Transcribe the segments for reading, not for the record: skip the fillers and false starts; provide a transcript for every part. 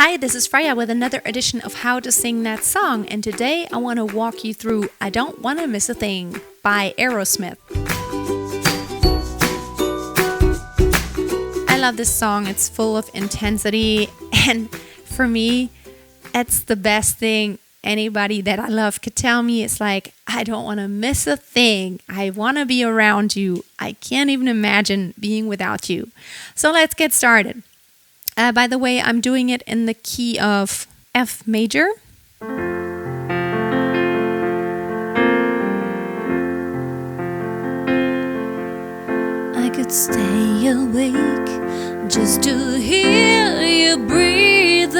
Hi, this is Freya with another edition of How to Sing That Song, and today I want to walk you through I Don't Want to Miss a Thing by Aerosmith. I love this song. It's full of intensity, and for me, it's the best thing anybody that I love could tell me. It's like, I don't want to miss a thing. I want to be around you. I can't even imagine being without you. So let's get started. By the way, I'm doing it in the key of F major. I could stay awake just to hear you breathing.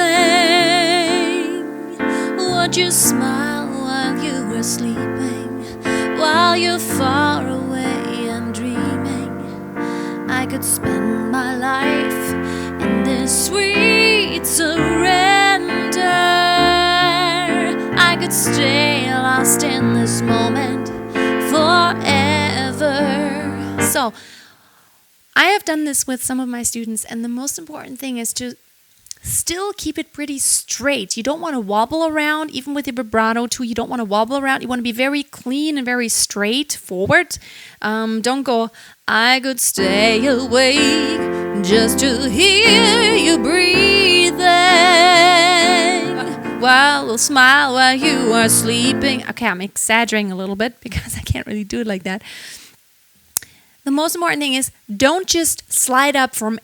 Would you smile while you were sleeping? While you're far away and dreaming, I could spend my life in this sweet surrender. I could stay lost in this moment forever. So, I have done this with some of my students, and the most important thing is to still keep it pretty straight. You don't want to wobble around, even with your vibrato too. You don't want to wobble around. You want to be very clean and very straightforward. Don't go, I could stay awake just to hear you breathing, while we'll smile while you are sleeping. Okay, I'm exaggerating a little bit because I can't really do it like that. The most important thing is don't just slide up from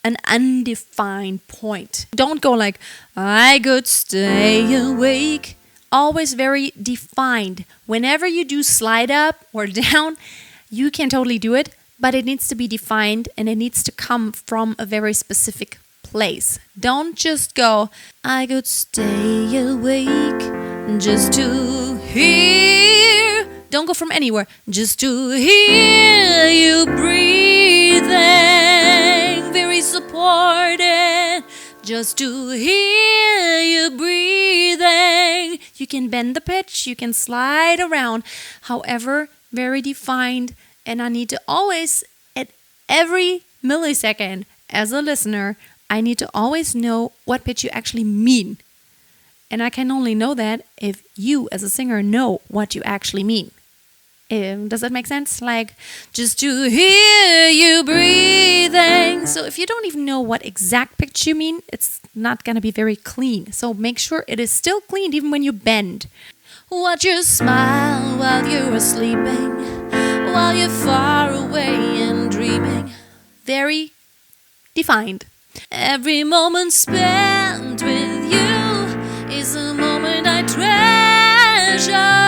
an undefined point. Don't go like, I could stay awake. Always very defined. Whenever you do slide up or down, you can totally do it, but it needs to be defined and it needs to come from a very specific place. Don't just go, I could stay awake just to hear. Don't go from anywhere. Just to hear you breathing. Very supported. Just to hear you breathing. You can bend the pitch. You can slide around. However, very defined. And I need to always, at every millisecond, as a listener, I need to always know what pitch you actually mean. And I can only know that if you, as a singer, know what you actually mean. Does that make sense? Like, just to hear you breathing. So if you don't even know what exact pitch you mean, it's not going to be very clean. So make sure it is still clean even when you bend. Watch you smile while you are sleeping, while you're far away and dreaming. Very defined. Every moment spent with you is a moment I treasure.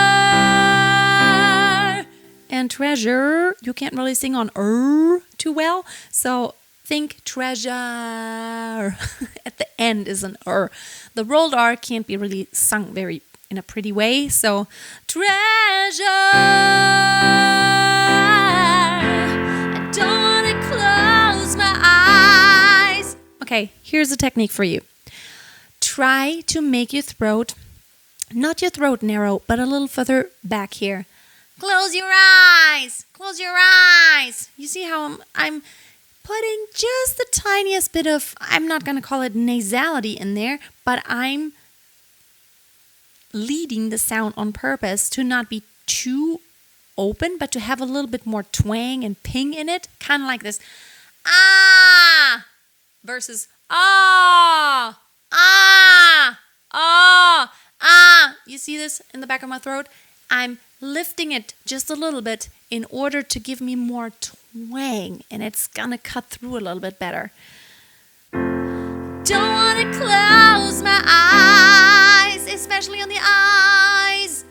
And treasure, you can't really sing on too well. So think treasure. At the end is an The rolled R can't be really sung very in a pretty way. So treasure. I don't want to close my eyes. Okay, here's a technique for you. Try to make your throat, not your throat narrow, but a little further back here. Close your eyes. Close your eyes. You see how I'm putting just the tiniest bit of, I'm not going to call it nasality in there, but I'm leading the sound on purpose to not be too open, but to have a little bit more twang and ping in it. Kind of like this. Ah! Versus ah! Ah! Ah! Ah! You see this in the back of my throat? I'm lifting it just a little bit in order to give me more twang, and it's gonna cut through a little bit better. Don't want to close my eyes, especially on the eyes,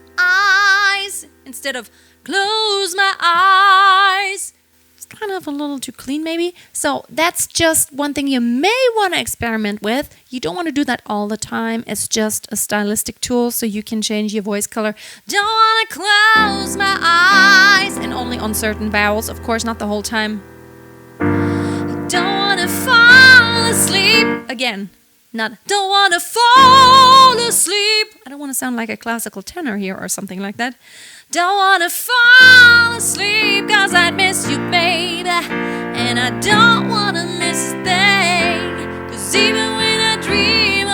instead of close my eyes. It's kind of a little too clean maybe. So that's just one thing you may want to experiment with. You don't want to do that all the time. It's just a stylistic tool so you can change your voice color. Don't want to close my eyes. And only on certain vowels, of course, not the whole time. Don't want to fall asleep. Again, not don't want to fall asleep. I don't want to sound like a classical tenor here or something like that. Don't want to fall asleep 'cause I'd miss you, baby. And I don't want to miss a thing. 'Cause even when I dream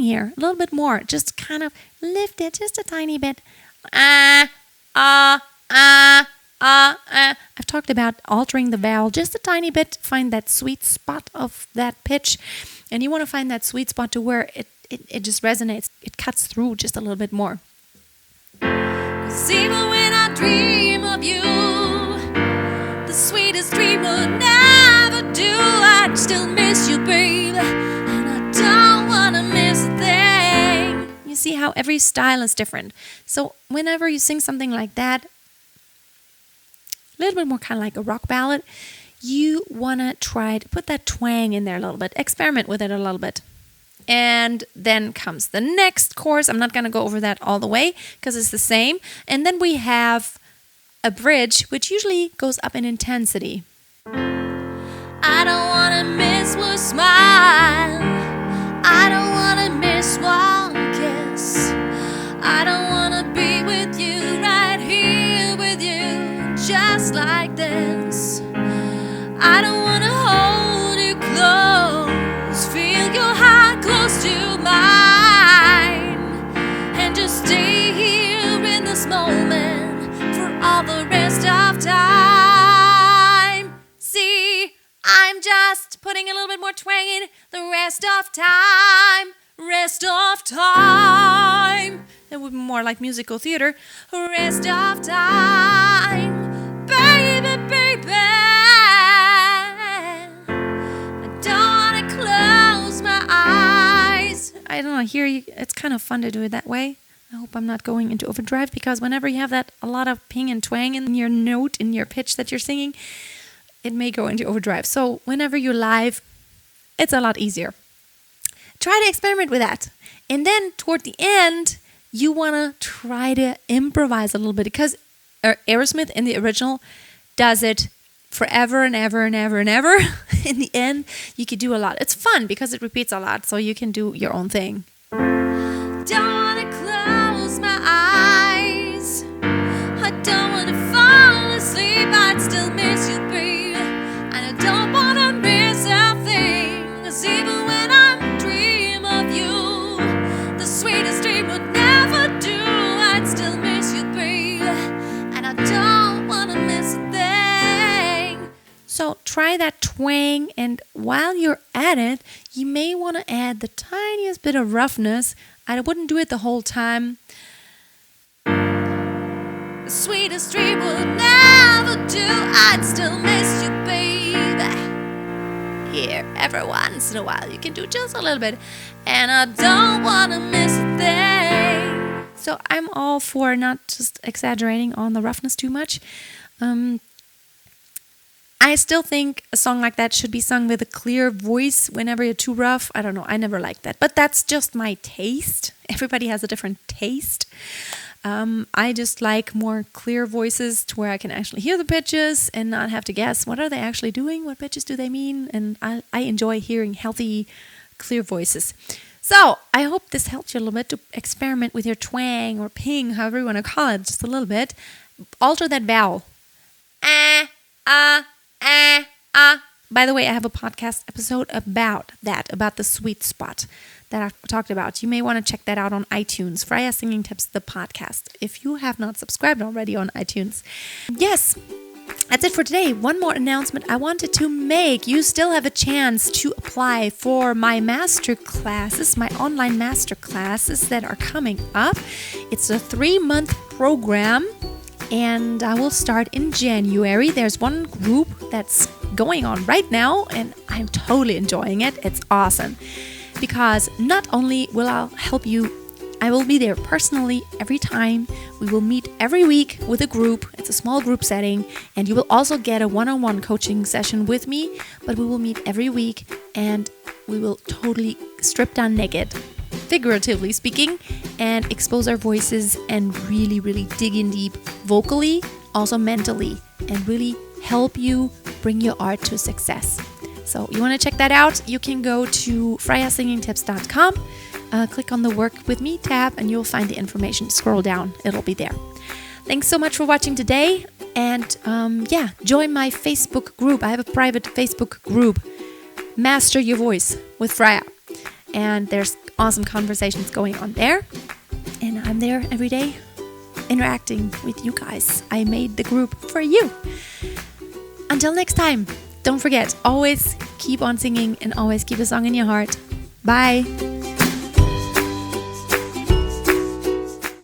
here, a little bit more. Just kind of lift it just a tiny bit. I've talked about altering the vowel just a tiny bit. Find that sweet spot of that pitch. And you want to find that sweet spot to where it just resonates. It cuts through just a little bit more. 'Cause even when I dream of you, the sweetest dream will never do. I'd still miss you, babe, and I don't want to miss a thing. You see how every style is different. So whenever you sing something like that, a little bit more kind of like a rock ballad, you want to try to put that twang in there a little bit. Experiment with it a little bit. And then comes the next chorus. I'm not going to go over that all the way because it's the same. And then we have a bridge, which usually goes up in intensity. I don't want to miss one smile. I don't want to miss one kiss. I don't want to be with you right here with you, just like this. I don't want to hold you close, feel your heart close to mine, and just stay here in this moment for all the rest of time. See, I'm just putting a little bit more twang in. The rest of time, rest of time. That would be more like musical theater. Rest of time, baby, baby. I don't know, here it's kind of fun to do it that way. I hope I'm not going into overdrive, because whenever you have that a lot of ping and twang in your note, in your pitch that you're singing, it may go into overdrive. So whenever you're live, it's a lot easier. Try to experiment with that. And then toward the end, you want to try to improvise a little bit, because Aerosmith in the original does it forever and ever and ever and ever. In the end, you could do a lot. It's fun because it repeats a lot, so you can do your own thing. Don't want to close my eyes. I don't want to fall asleep. I'd still miss you, babe. And I don't want to miss a thing. 'Cause even when I dream of you, the sweetest dream would never do. I'd still miss you, babe. And I don't want to miss a thing. So try that twang, and while you're at it, you may want to add the tiniest bit of roughness. I wouldn't do it the whole time. The sweetest dream will never do. I'd still miss you, baby. Here, every once in a while, you can do just a little bit. And I don't want to miss a thing. So I'm all for not just exaggerating on the roughness too much. I still think a song like that should be sung with a clear voice whenever you're too rough. I don't know. I never liked that. But that's just my taste. Everybody has a different taste. I just like more clear voices to where I can actually hear the pitches and not have to guess what are they actually doing, what pitches do they mean. And I enjoy hearing healthy, clear voices. So I hope this helped you a little bit to experiment with your twang or ping, however you want to call it, just a little bit. Alter that vowel. By the way, I have a podcast episode about that, about the sweet spot that I've talked about. You may want to check that out on iTunes. Freya Singing Tips, the podcast, if you have not subscribed already on iTunes. Yes, that's it for today. One more announcement I wanted to make. You still have a chance to apply for my master classes, my online master classes that are coming up. It's a 3-month program, and I will start in January. There's one group that's going on right now, and I'm totally enjoying it. It's awesome, because not only will I help you, I will be there personally every time. We will meet every week with a group. It's a small group setting, and you will also get a one-on-one coaching session with me, but we will meet every week, and we will totally strip down naked, figuratively speaking, and expose our voices and really, really dig in deep vocally, also mentally, and really help you bring your art to success. So you want to check that out? You can go to freyasingingtips.com, click on the Work With Me tab, and you'll find the information. Scroll down, it'll be there. Thanks so much for watching today, and join my Facebook group. I have a private Facebook group, Master Your Voice with Freya. and there's awesome conversations going on there. And I'm there every day interacting with you guys. I made the group for you. Until next time, don't forget, always keep on singing and always keep a song in your heart. Bye.